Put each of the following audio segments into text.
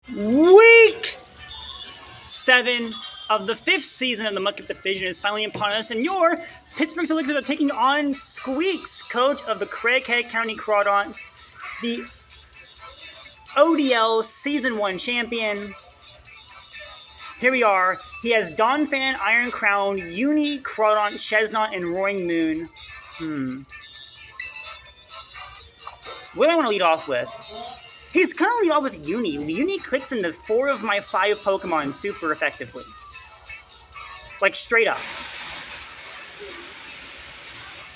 Week 7 of the 5th season of the Mudkip Division is finally upon us, and your Pittsburgh Steelers are taking on Squeaks, coach of the Craighead County Crawdons, the ODL Season 1 champion. Here we are. He has Donphan, Iron Crown, Uni, Crawdon, Chestnut, and Roaring Moon. What do I want to lead off with? He's going to lead off with Uni. Uni clicks into 4 of my 5 Pokemon super effectively. Like, straight up.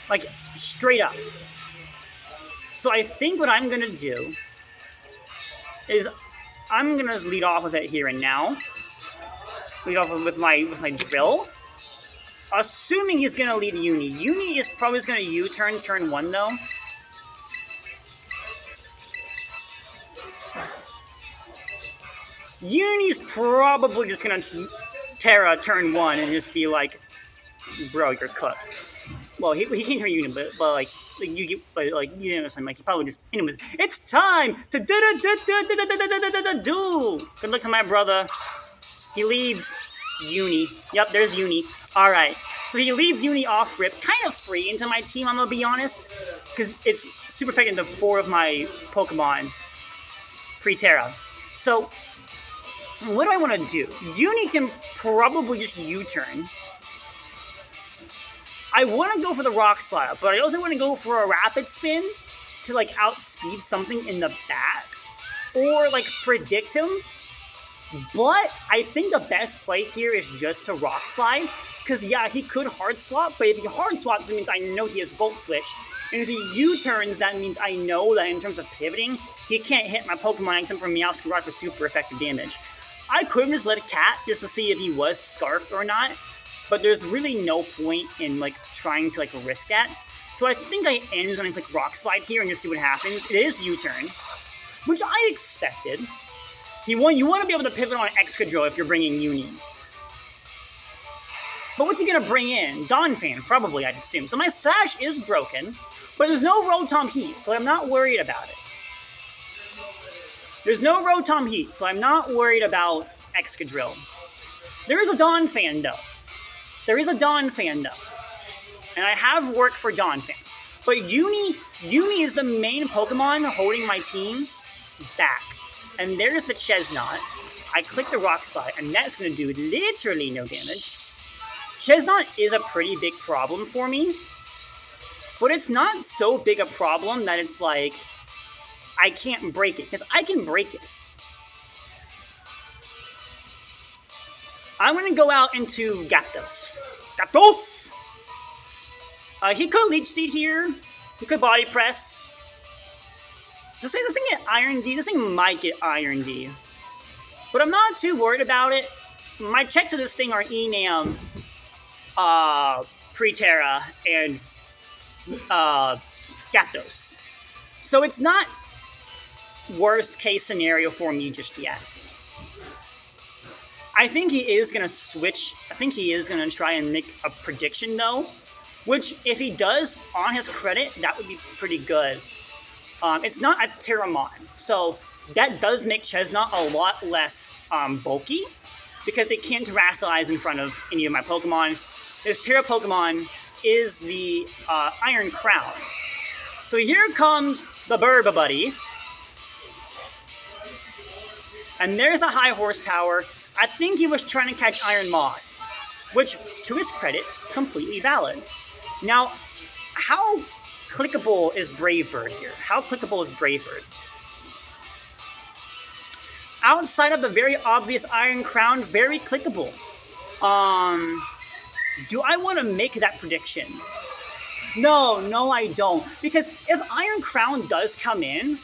Like, straight up. So I think what I'm going to do is I'm going to lead off with it here and now. Lead off with my drill. Assuming he's going to lead Uni. Uni is probably going to U-turn turn 1, though. Uni's probably just gonna Terra turn 1 and just be like, bro, you're cooked. Well, he can't turn Uni, but like you know what I'm saying? Like he probably just. Anyways, it's time to do. Good luck to my brother. He leads Uni. Yep, there's Uni. All right, so he leads Uni off rip, kind of free into my team. I'm gonna be honest, because it's super effective into 4 of my Pokemon pre-Terra. So. What do I want to do? Uni can probably just U-turn. I want to go for the Rock Slide, but I also want to go for a Rapid Spin to, like, outspeed something in the back. Or, like, predict him. But I think the best play here is just to Rock Slide. Because, yeah, he could Hard Swap, but if he Hard Swaps, it means I know he has Volt Switch. And if he U-turns, that means I know that in terms of pivoting, he can't hit my Pokemon except for Meowscarada Rock for super effective damage. I could have just let a cat just to see if he was scarfed or not, but there's really no point in like trying to like risk that. So I think I end on like Rock Slide here and just see what happens. It is U-turn, which I expected. You want to be able to pivot on Excadrill if you're bringing Uni. But what's he gonna bring in? Donphan, probably, I'd assume. So my Sash is broken, but there's no Rotom Heat, so I'm not worried about it. There's no Rotom Heat, so I'm not worried about Excadrill. There is a Donphan, though. And I have work for Donphan. But Uni is the main Pokemon holding my team back. And there's the Chestnut. I click the Rock Slide, and that's going to do literally no damage. Chestnut is a pretty big problem for me. But it's not so big a problem that it's like, I can't break it, because I can break it. I'm going to go out into Gyarados. He could Leech Seed here. He could Body Press. Just say this thing get Iron D. This thing might get Iron D. But I'm not too worried about it. My checks to this thing are Enam, Pre-Terra, and Gyarados. So it's not worst case scenario for me just yet. I think he is going to switch. I think he is going to try and make a prediction, though. Which, if he does, on his credit, that would be pretty good. It's not a Terramon. So that does make Chestnut a lot less bulky. Because it can't terrestrialize in front of any of my Pokemon. This Terra Pokemon is the Iron Crown. So here comes the Burba Buddy. And there's a high horsepower. I think he was trying to catch Iron Maw, which, to his credit, completely valid. Now, how clickable is Brave Bird here? How clickable is Brave Bird? Outside of the very obvious Iron Crown, very clickable. Do I want to make that prediction? No, I don't. Because if Iron Crown does come in,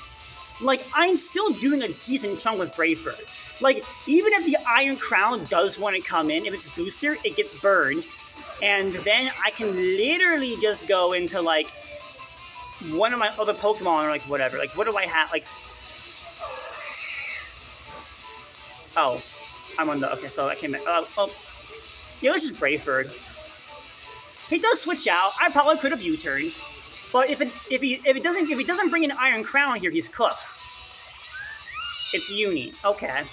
like, I'm still doing a decent chunk with Brave Bird. Like, even if the Iron Crown does want to come in, if it's booster, it gets burned. And then I can literally just go into, like, one of my other Pokemon or, like, whatever. Like, what do I have? Like, oh, I'm on the, okay, so I came back. Yeah, let's just Brave Bird. He does switch out. I probably could have U-turned. But if he doesn't bring an Iron Crown here, he's cooked. It's Uni. Okay.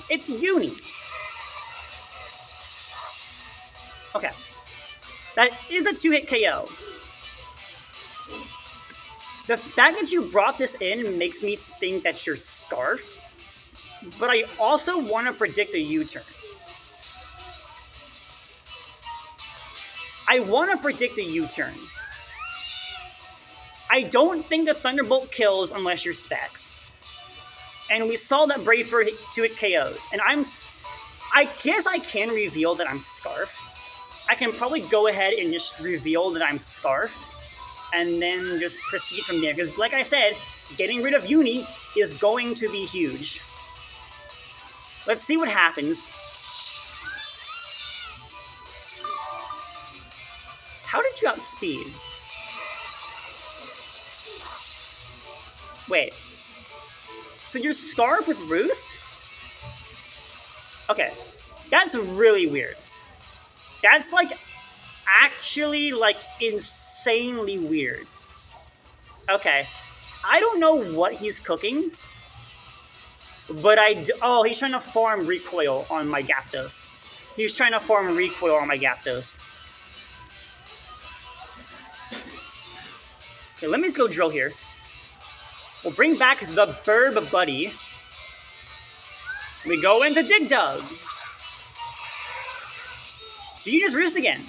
It's Uni. Okay. That is a 2-hit KO. The fact that you brought this in makes me think that you're Scarfed, but I also want to predict a U-turn. I want to predict a U-turn. I don't think the Thunderbolt kills unless you're Specs. And we saw that Brave Bird 2-hit KOs. And I guess I can reveal that I'm Scarfed. I can probably go ahead and just reveal that I'm Scarfed. And then just proceed from there. Because like I said, getting rid of Uni is going to be huge. Let's see what happens. How did you outspeed? Wait. So you're Scarf with Roost? Okay. That's really weird. That's like actually like insanely weird. Okay. I don't know what he's cooking. But oh, he's trying to farm recoil on my Gyarados. He's trying to farm recoil on my Gyarados. Okay, let me just go drill here. We'll bring back the Burb Buddy. We go into Dig Dug. Do you just Roost again?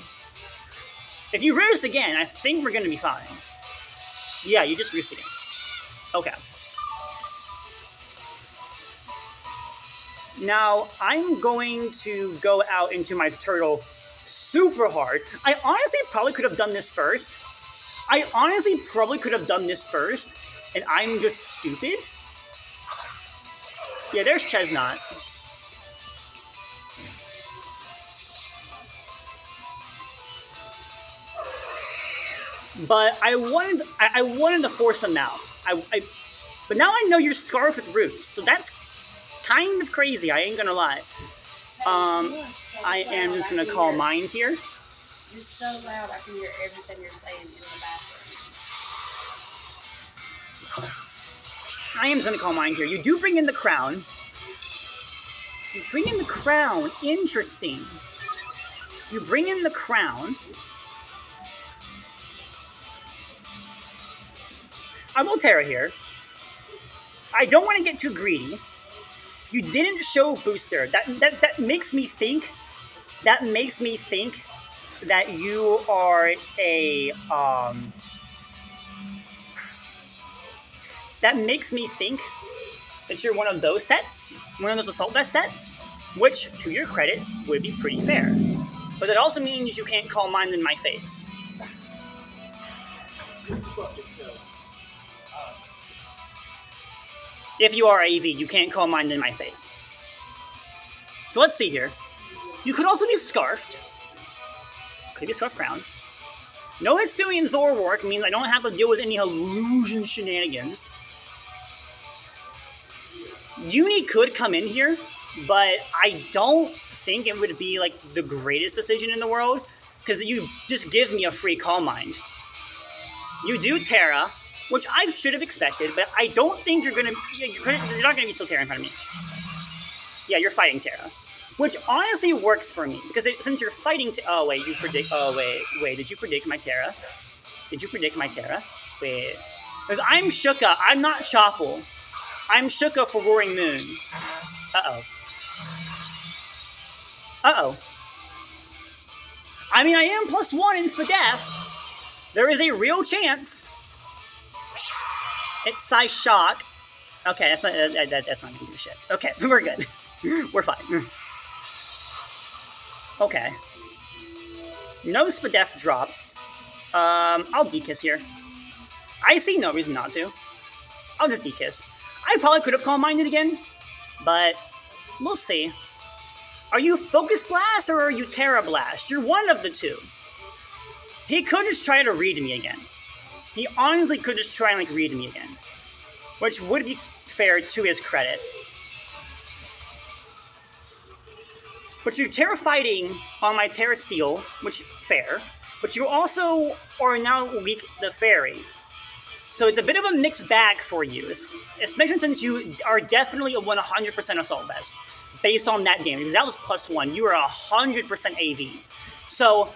If you Roost again, I think we're going to be fine. Yeah, you just Roost again. Okay. Now, I'm going to go out into my turtle super hard. I honestly probably could have done this first. And I'm just stupid. Yeah, there's Chestnut. But I wanted to force him out. But now I know you're Scarf with Roost, so that's kind of crazy. I ain't gonna lie. I am just gonna call Mind here. You're so loud, I can hear everything you're saying in the bathroom. I am just gonna call Mind here. You do bring in the crown. You bring in the crown. Interesting. You bring in the crown. I will Terra here. I don't want to get too greedy. You didn't show Booster. That makes me think. That makes me think that you are a That makes me think that you're one of those sets, one of those Assault Vest sets, which, to your credit, would be pretty fair. But that also means you can't call mine in my face. If you are AV, you can't call mine in my face. So let's see here. You could also be Scarfed. Could be Scarf Crown. No Hisuian Zorwork means I don't have to deal with any illusion shenanigans. Uni could come in here, but I don't think it would be like the greatest decision in the world, because you just give me a free Calm Mind. You do Terra, which I should have expected, but I don't think you're gonna. You're not gonna be still Terra in front of me. Yeah, you're fighting Terra, which honestly works for me because since you're fighting. Oh wait, you predict. Oh wait. Did you predict my Terra? Did you predict my Terra? Wait, because I'm Shuka. I'm not Shopple. I'm Shuka for Roaring Moon. Uh-oh. I mean, I am +1 in Spadef. There is a real chance. It's Psy Shock. Okay, that's not gonna do shit. Okay, we're good. We're fine. Okay. No Spadef drop. I'll D-Kiss here. I see no reason not to. I'll just D-Kiss. I probably could have Calm Minded again, but we'll see. Are you Focus Blast or are you Terra Blast? You're one of the two. He could just try to read me again. He honestly could just try and read me again, which would be fair to his credit. But you're Terra Fighting on my Terra Steel, which fair. But you also are now weak the Fairy. So it's a bit of a mixed bag for you, especially since you are definitely a 100% Assault Vest based on that damage. Because that was +1. You are 100% AV. So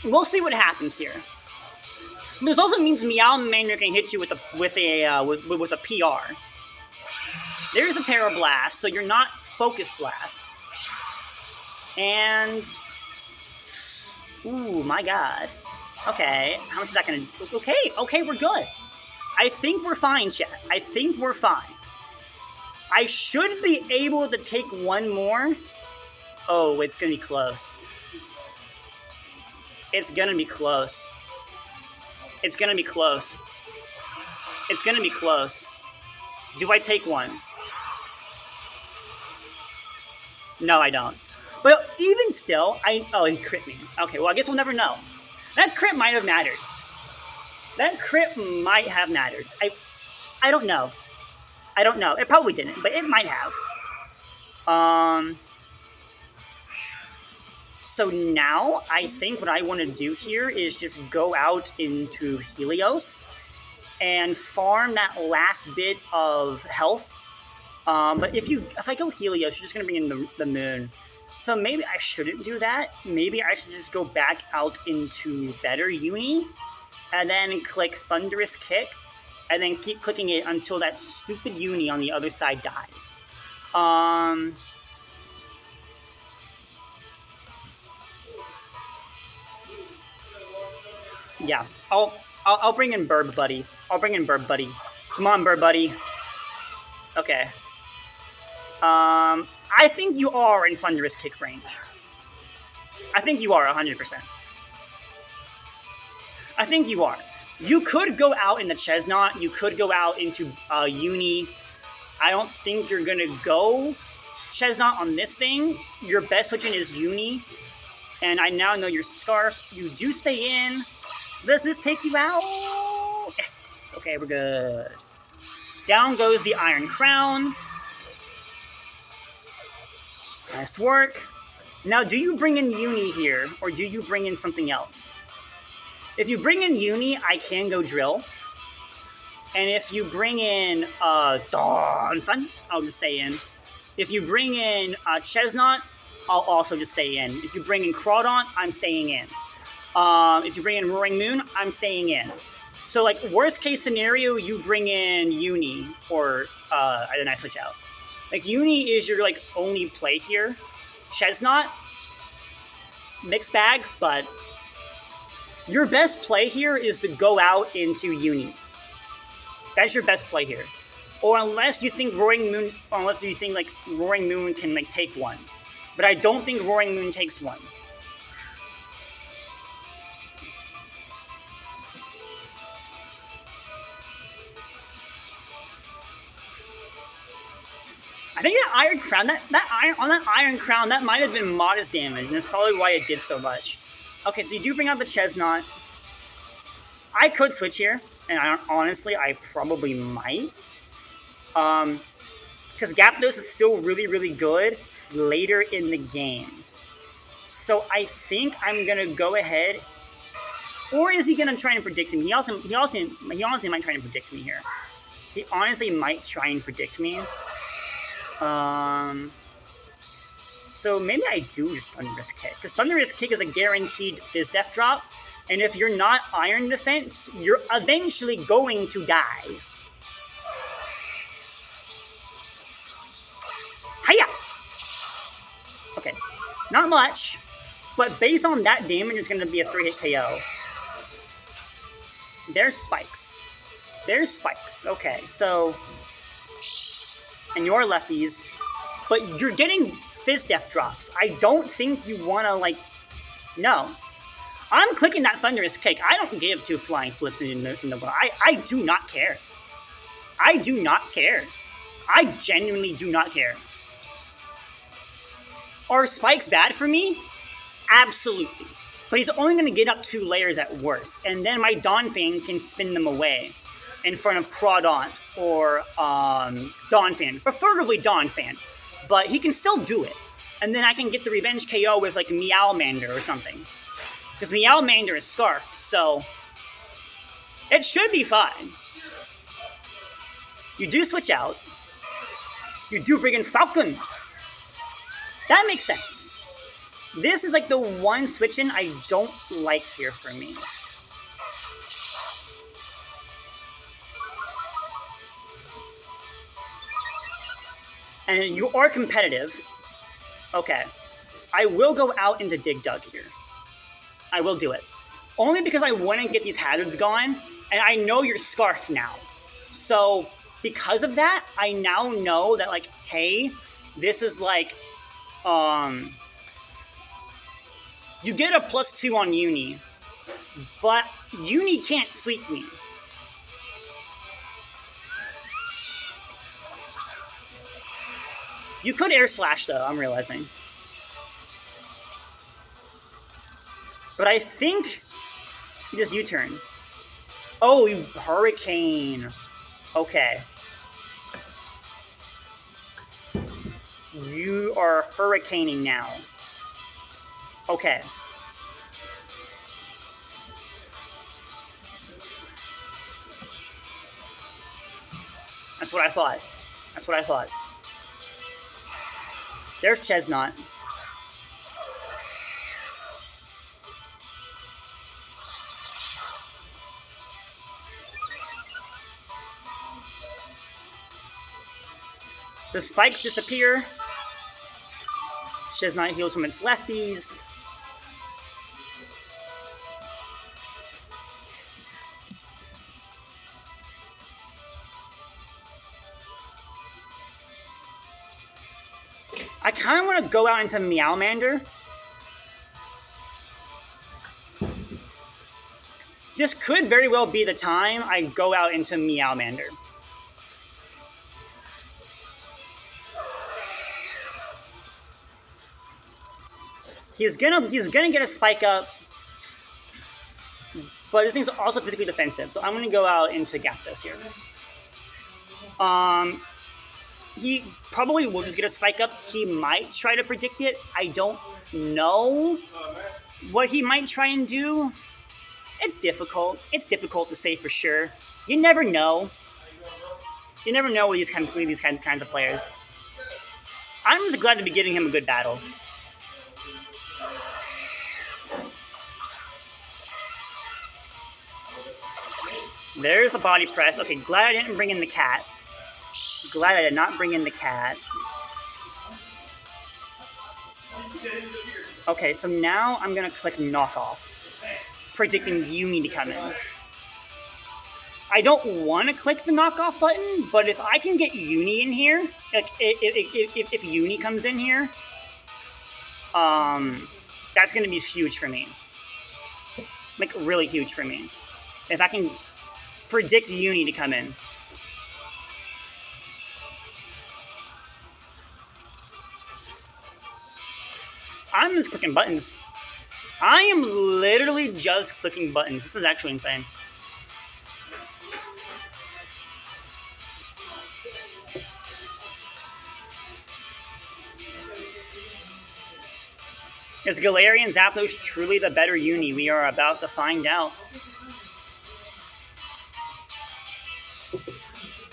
we'll see what happens here. This also means Meowmander can hit you with a PR. There's a Terra Blast, so you're not Focus Blast. And ooh, my God. Okay, how much is that gonna do? Okay, we're good. I think we're fine, chat. I think we're fine. I should be able to take one more. Oh, it's gonna be close. It's gonna be close. It's gonna be close. It's gonna be close. Do I take one? No, I don't. But even still, oh, he crit me. Okay, well, I guess we'll never know. That crit might have mattered. That crit might have mattered. I don't know. I don't know. It probably didn't, but it might have. So now, I think what I want to do here is just go out into Helios and farm that last bit of health. But if I go Helios, you're just going to bring in the moon. So maybe I shouldn't do that. Maybe I should just go back out into Better Uni, and then click Thunderous Kick, and then keep clicking it until that stupid Uni on the other side dies. Yeah, I'll bring in Burb Buddy. I'll bring in Burb Buddy. Come on, Burb Buddy. Okay. I think you are in Thunderous Kick range. I think you are 100%. I think you are. You could go out in the Chestnut. You could go out into Uni. I don't think you're going to go Chestnut on this thing. Your best switching is Uni. And I now know your Scarf. You do stay in. Does this take you out? Yes. Okay, we're good. Down goes the Iron Crown. Nice work. Now, do you bring in Uni here, or do you bring in something else? If you bring in Uni, I can go Drill. And if you bring in Donphan, I'll just stay in. If you bring in Chestnut, I'll also just stay in. If you bring in Crawdaunt, I'm staying in. If you bring in Roaring Moon, I'm staying in. So, like, worst case scenario, you bring in Uni, or then I switch out. Like, Uni is your, like, only play here. Chestnut, mixed bag, but your best play here is to go out into Uni. That's your best play here. Or unless you think Roaring Moon can, like, take one. But I don't think Roaring Moon takes one. I think that Iron Crown, that Iron Crown, that might have been modest damage, and that's probably why it did so much. Okay, so you do bring out the Chestnut. I could switch here, and honestly, I probably might. Because Gyarados is still really, really good later in the game. So I think I'm gonna go ahead. Or is he gonna try and predict me? He also might try and predict me here. He honestly might try and predict me. So maybe I do just Thunderous Kick, because Thunderous Kick is a guaranteed Fizz Death drop, and if you're not Iron Defense, you're eventually going to die. Hiya! Okay, not much, but based on that damage, it's going to be a 3-hit KO. There's Spikes. There's Spikes. Okay, so... and you're lefties, but you're getting Fizz Death drops. I don't think you want to, like... No. I'm clicking that Thunderous Kick. I don't give two flying flips in the world. I do not care. I do not care. I genuinely do not care. Are Spikes bad for me? Absolutely. But he's only going to get up 2 layers at worst, and then my Donphan can spin them away in front of Crawdaunt or Donphan. Preferably Donphan. But he can still do it. And then I can get the revenge KO with, like, Meowmander or something. Because Meowmander is scarfed, so... It should be fine. You do switch out. You do bring in Falcon. That makes sense. This is like the one switch in I don't like here for me. And you are competitive. Okay. I will go out into Dig Dug here. I will do it. Only because I want to get these hazards gone, and I know you're Scarfed now. So, because of that, I now know that, like, hey, this is like, you get a +2 on Uni, but Uni can't sweep me. You could Air Slash, though, I'm realizing. But I think you just U-turn. Oh, you Hurricane. Okay. You are Hurricaning now. Okay. That's what I thought. That's what I thought. There's Chesnaught. The spikes disappear. Chesnaught heals from its lefties. I kind of want to go out into Meowmander. This could very well be the time I go out into Meowmander. He's gonna get a spike up, but this thing's also physically defensive, so I'm gonna go out into Gyarados here. He probably will just get a spike up. He might try to predict it. I don't know what he might try and do. It's difficult. It's difficult to say for sure. You never know. You never know with these kinds of players. I'm just glad to be giving him a good battle. There's the body press. Okay, glad I didn't bring in the cat. Glad I did not bring in the cat. Okay, so now I'm gonna click knockoff, predicting Uni to come in. I don't want to click the knockoff button, but if I can get Uni in here, like if Uni comes in here, that's gonna be huge for me. Like really huge for me. If I can predict Uni to come in. I'm just clicking buttons. I am literally just clicking buttons. This is actually insane. Is Galarian Zapdos truly the better Uni? We are about to find out.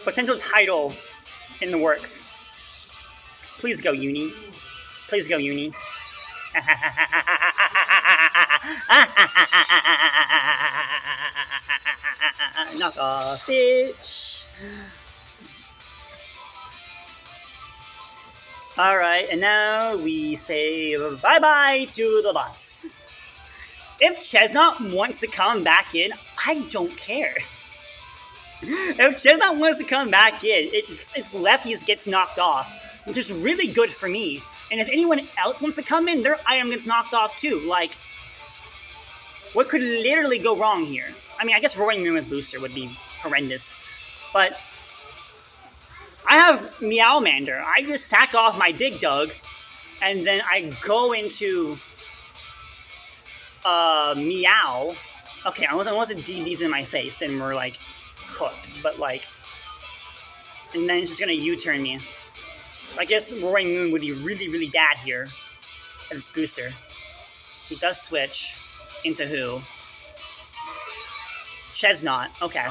Potential title in the works. Please go Uni. Please go Uni. Knock off, bitch. Alright, and now we say bye-bye to the boss. If Chesnaught wants to come back in, I don't care. If Chesnaught wants to come back in, its lefties gets knocked off, which is really good for me. And if anyone else wants to come in, their item gets knocked off too. Like, what could literally go wrong here? I mean, I guess Roaring Moon with Booster would be horrendous. But I have Meowmander. I just sack off my Dig Dug, and then I go into Meow. Okay, unless it DD's in my face, then we're like cooked. But like, and then it's just gonna U-turn me. I guess Roaring Moon would be really, really bad here at its booster. He does switch into who? Chesnut. Okay.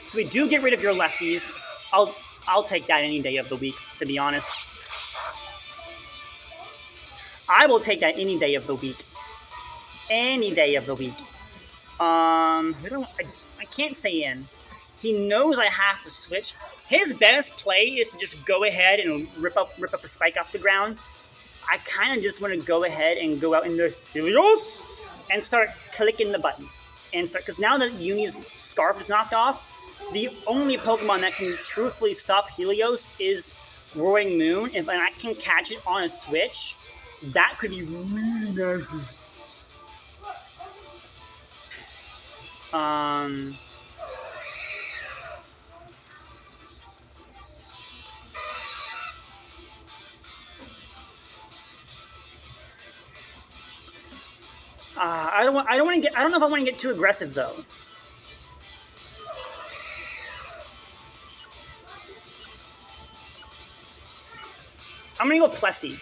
So we do get rid of your lefties. I'll take that any day of the week, to be honest. I will take that any day of the week. Any day of the week. I can't stay in. He knows I have to switch. His best play is to just go ahead and rip up a spike off the ground. I kind of just want to go ahead and go out in the Helios and start clicking the button. And start, because now that Uni's Scarf is knocked off, the only Pokemon that can truthfully stop Helios is Roaring Moon. If I can catch it on a switch, that could be really massive. I don't know if I want to get too aggressive though. I'm gonna go Plessy.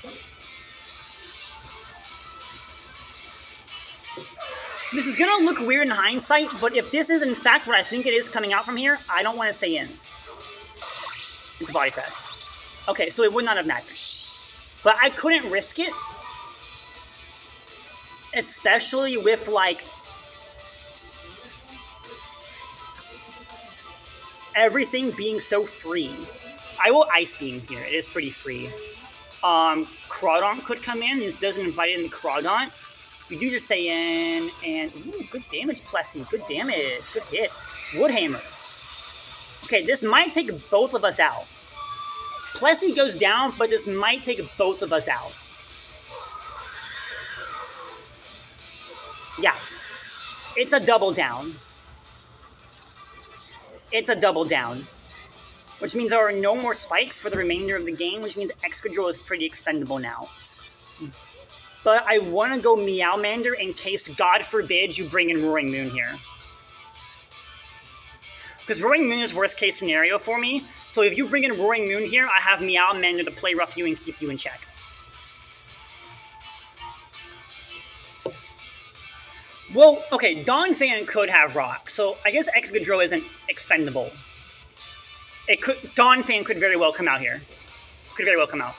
This is gonna look weird in hindsight, but if this is in fact what I think it is coming out from here, I don't want to stay in. It's Body Press. Okay, so it would not have mattered. But I couldn't risk it. Especially with, like, everything being so free. I will Ice Beam here. It is pretty free. Crawdaunt could come in. This doesn't invite in the Crawdaunt. We do just stay in, and ooh, good damage, Plessy. Good damage. Good hit. Woodhammer. Okay, this might take both of us out. Plessy goes down, but this might take both of us out. Yeah. It's a double down. It's a double down. Which means there are no more spikes for the remainder of the game, which means Excadrill is pretty expendable now. But I want to go Meowmander in case, God forbid, you bring in Roaring Moon here. Because Roaring Moon is worst case scenario for me. So if you bring in Roaring Moon here, I have Meowmander to play rough you and keep you in check. Well, okay, Donphan could have Rock, so I guess Excadrill isn't expendable. It could, Donphan could very well come out here. Could very well come out.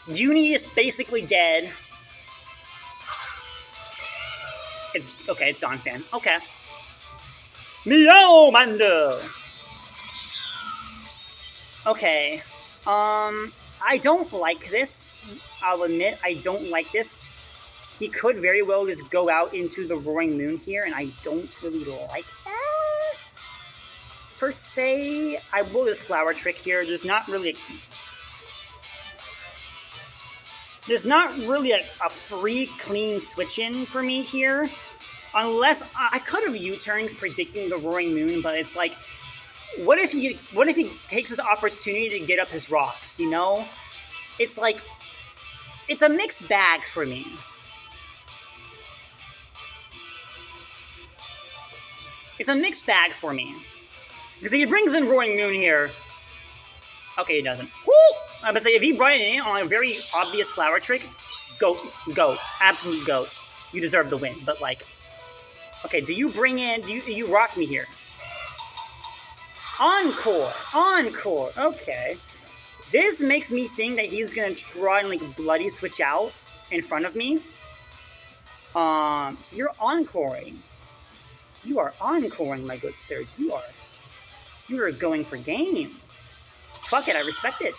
Uni is basically dead. It's okay, it's Donphan. Okay. Meowmander! Okay. I don't like this. I'll admit, I don't like this. He could very well just go out into the Roaring Moon here, and I don't really like that. Per se, I will just Flower Trick here. There's not really a free, clean switch-in for me here. Unless, I could have U-turned predicting the Roaring Moon, but it's like, what if he takes this opportunity to get up his rocks, you know? It's like, it's a mixed bag for me. It's a mixed bag for me. Because if he brings in Roaring Moon here, okay, he doesn't. Woo! I would say if he brought it in on a very obvious Flower Trick, goat, absolute goat. You deserve the win. But like, okay, do you bring in? Do you rock me here? Encore. Okay, this makes me think that he's gonna try and like bloody switch out in front of me. So you're encoring. You are encoring, my good sir. You are going for game. Fuck it, I respect it.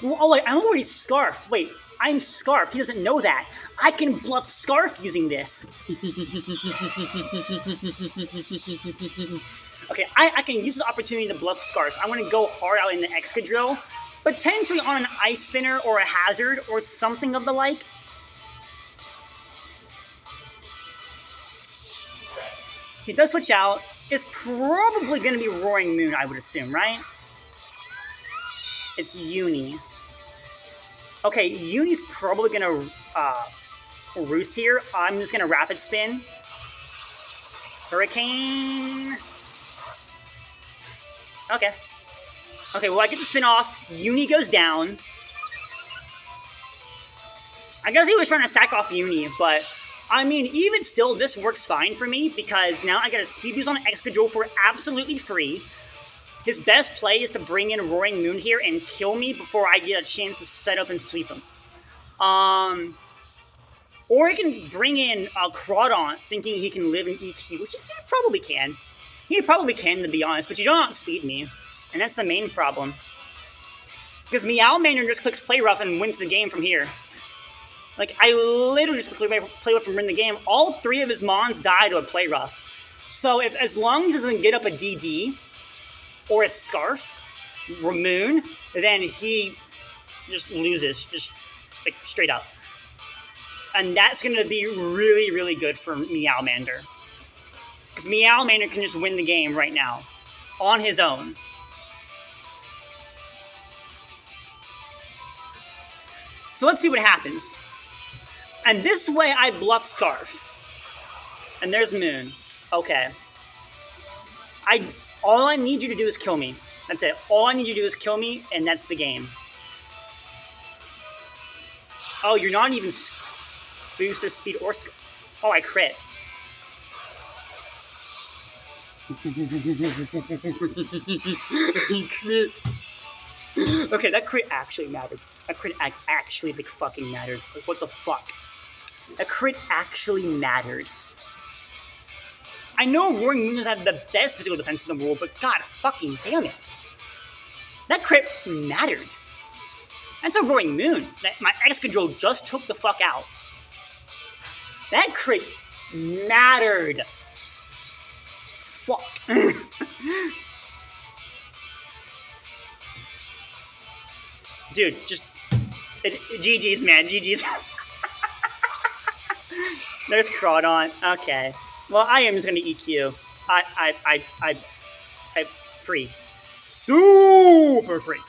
Well, oh, wait, I'm already Scarfed. Wait, I'm Scarfed. He doesn't know that. I can bluff Scarf using this. Okay, I can use this opportunity to bluff Scarf. I want to go hard out in the Excadrill. Potentially on an Ice Spinner or a Hazard or something of the like. He does switch out. is probably going to be Roaring Moon, I would assume, right? It's Uni. Okay, Uni's probably going to roost here. I'm just going to Rapid Spin. Hurricane. Okay. Okay, well, I get to spin off. Uni goes down. I guess he was trying to sack off Uni, but I mean, even still, this works fine for me because now I get a speed boost on Excadrill for absolutely free. His best play is to bring in Roaring Moon here and kill me before I get a chance to set up and sweep him. Or he can bring in Crawdaunt thinking he can live in EQ, which he probably can. He probably can, to be honest, but you don't outspeed me. And that's the main problem. Because Meowmander just clicks Play Rough and wins the game from here. Like, I literally just click Play Rough and win the game. All 3 of his Mons die to a Play Rough. So as long as he doesn't get up a DD or a Scarf or Moon, then he just loses, just like straight up. And that's going to be really, really good for Meowmander. Because Meowmander can just win the game right now on his own. So let's see what happens. And this way I bluff Scarf. And there's Moon. Okay. All I need you to do is kill me. That's it. All I need you to do is kill me, and that's the game. Oh, you're not even booster speed or... Oh, I crit. Crit. Okay, that crit actually mattered. That crit actually like fucking mattered. Like, what the fuck? That crit actually mattered. I know Roaring Moon doesn't have the best physical defense in the world, but god fucking damn it. That crit mattered. That's a Roaring Moon. My Excadrill just took the fuck out. That crit mattered. Fuck. Dude, just... GG's, man. GG's. There's Crawdaunt. Okay. Well, I am just gonna EQ. I free. Super free.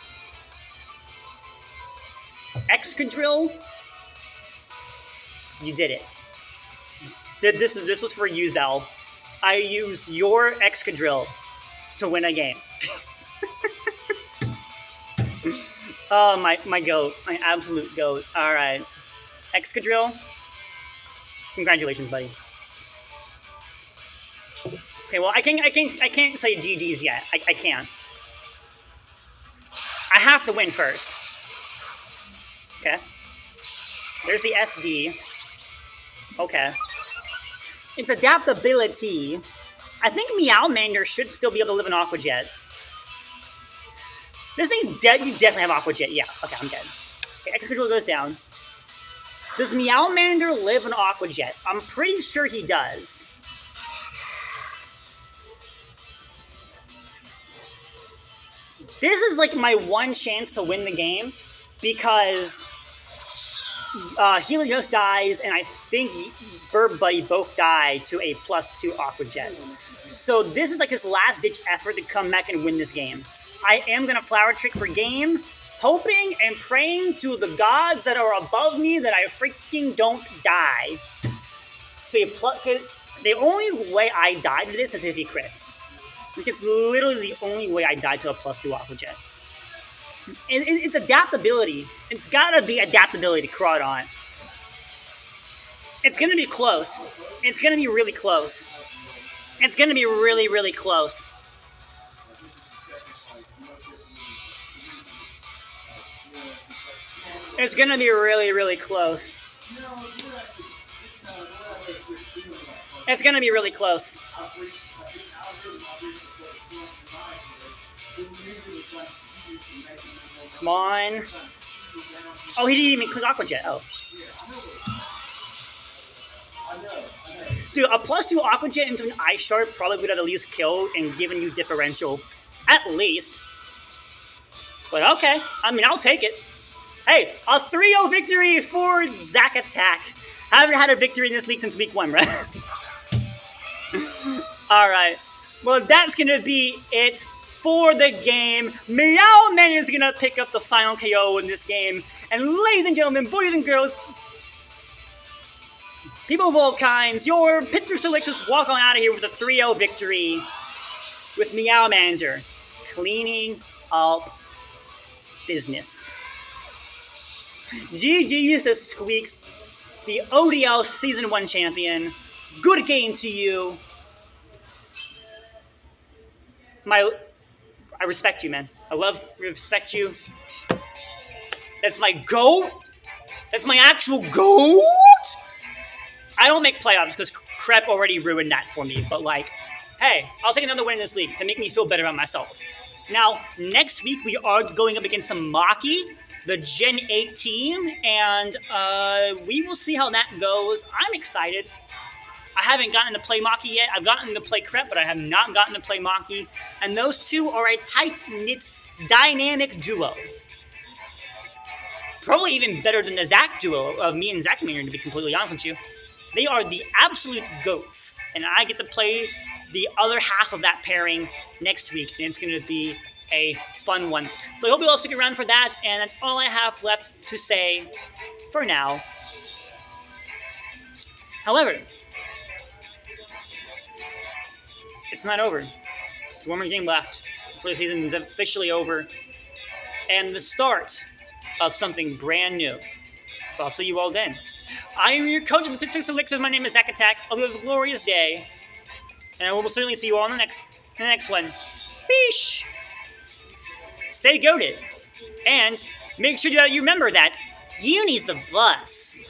Excadrill. You did it. This was for you, Zell. I used your Excadrill to win a game. Oh, my goat. My absolute goat. Alright. Excadrill. Congratulations, buddy. Okay, well, I can't say GG's yet. I can't. I have to win first. Okay. There's the SD. Okay. It's adaptability. I think Meowmander should still be able to live in Aqua Jet. This thing, you definitely have Aqua Jet. Yeah, okay, I'm dead. Okay, Excadrill goes down. Does Meowmander live in Aqua Jet? I'm pretty sure he does. This is like my one chance to win the game because Helios dies, and I think Burb Buddy both die to a +2 Aqua Jet. So this is like his last-ditch effort to come back and win this game. I am going to Flower Trick for game, hoping and praying to the gods that are above me that I freaking don't die. So the only way I die to this is if he crits. Like, it's literally the only way I die to a +2 Aqua Jet. It's adaptability. It's gotta be adaptability, Crawdaunt. It's gonna be close. It's gonna be really close. It's gonna be really, really close. It's gonna be really, really close. It's gonna be really close. Come on. Oh, he didn't even click Aqua Jet. Oh. Dude, a +2 Aqua Jet into an Ice Shard probably would have at least killed and given you differential. At least. But okay. I mean, I'll take it. Hey, a 3-0 victory for Zack Attack. Haven't had a victory in this league since week 1, right? Alright. Well, that's going to be it for the game. Meow Man is going to pick up the final KO in this game. And ladies and gentlemen, boys and girls, people of all kinds, your Pittsburgh Steelers just walk on out of here with a 3-0 victory with Meow Manager cleaning up business. GG's to Squeaks, the ODL Season 1 champion. Good game to you. I respect you, man. Respect you. That's my GOAT. That's my actual GOAT. I don't make playoffs because Crep already ruined that for me. But like, hey, I'll take another win in this league to make me feel better about myself. Now, next week we are going up against some Maki, the Gen 8 team, and we will see how that goes. I'm excited. I haven't gotten to play Maki yet. I've gotten to play Crep, but I have not gotten to play Maki. And those two are a tight-knit, dynamic duo. Probably even better than the Zach duo of me and Zach Maynard, to be completely honest with you. They are the absolute GOATs. And I get to play the other half of that pairing next week. And it's going to be a fun one. So I hope you all stick around for that. And that's all I have left to say for now. However, it's not over. There's one more game left before the season is officially over. And the start of something brand new. So I'll see you all then. I am your coach of the Pittsburgh Steelers. My name is Zach Attack. I hope you have a glorious day. And I will certainly see you all in the next one. Peace! Stay goated. And make sure that you remember that Uni's the bus.